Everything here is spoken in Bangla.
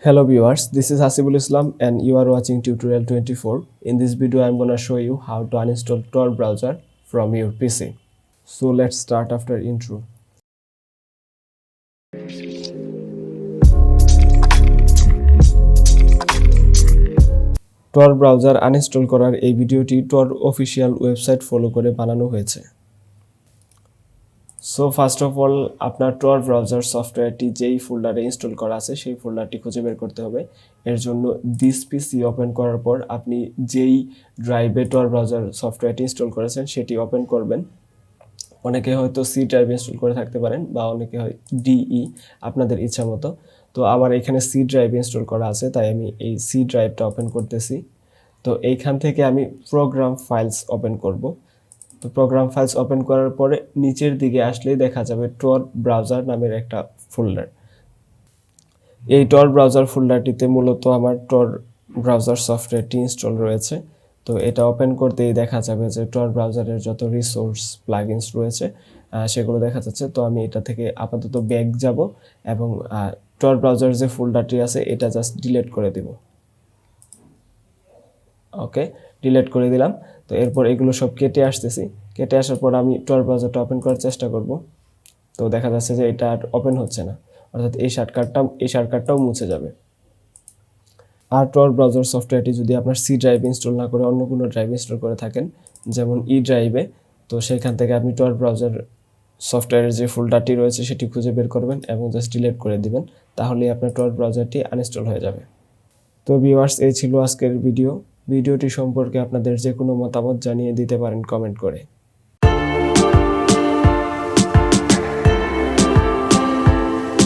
Hello viewers, this is Hasibul Islam and you are watching Tutorial24. In this video I am gonna show you how to uninstall Tor Browser from your PC. So let's start after intro. Tor Browser uninstall করার এই ভিডিওটি Tor অফিশিয়াল ওয়েবসাইট ফলো করে বানানো হয়েছে। সো ফার্স্ট অফ অল আপনার Tor ব্রাউজার সফটওয়্যারটি যেই ফোল্ডারে ইনস্টল করা আছে সেই ফোল্ডারটি খুঁজে বের করতে হবে। এর জন্য দিস পিসি ওপেন করার পর আপনি যেই ড্রাইভে Tor ব্রাউজার সফটওয়্যারটি ইনস্টল করেছেন সেটি ওপেন করবেন। অনেকে হয়তো সি ড্রাইভ ইনস্টল করে থাকতে পারেন বা অনেকে হয় ডিই, আপনাদের ইচ্ছা মতো। তো আমার এখানে সি ড্রাইভ ইনস্টল করা আছে তাই আমি এই সি ড্রাইভটা ওপেন করতেছি। তো এইখান থেকে আমি প্রোগ্রাম ফাইলস ওপেন করব। তো প্রোগ্রাম ফাইলস ওপেন করার পরে নিচের দিকে আসলেই দেখা যাবে Tor ব্রাউজার নামের একটা ফোল্ডার। এই Tor ব্রাউজার ফোল্ডারটিতে মূলত আমার Tor ব্রাউজার সফটওয়্যারটি ইনস্টল রয়েছে। তো এটা ওপেন করতেই দেখা যাবে যে Tor ব্রাউজারের যত রিসোর্স প্লাগইনস রয়েছে সেগুলো দেখা যাচ্ছে। তো আমি এটা থেকে আপাতত ব্যাক যাব এবং Tor ব্রাউজার যে ফোল্ডারটি আছে এটা জাস্ট ডিলিট করে দেব। ওকে, ডিলিট করে দিলাম। তো এরপর এগুলো সব কেটে আসতেছি। কেটে আসার পর আমি Tor ব্রাউজারটা ওপেন করার চেষ্টা করব। তো দেখা যাচ্ছে যে এটা আর ওপেন হচ্ছে না, অর্থাৎ এই শর্টকাটটাও মুছে যাবে। আর Tor ব্রাউজার সফটওয়্যারটি যদি আপনার সি ড্রাইভ ইনস্টল না করে অন্য কোনো ড্রাইভ ইনস্টল করে থাকেন, যেমন ই ড্রাইভে, তো সেখান থেকে আপনি Tor ব্রাউজার সফটওয়্যারের যে ফোল্ডারটি রয়েছে সেটি খুঁজে বের করবেন এবং জাস্ট ডিলিট করে দিবেন, তাহলেই আপনার Tor ব্রাউজারটি আনইনস্টল হয়ে যাবে। তো ভিউয়ার্স, এই ছিল আজকের ভিডিওটি সম্পর্কে আপনাদের যে কোনো মতামত জানিয়ে দিতে পারেন কমেন্ট করে।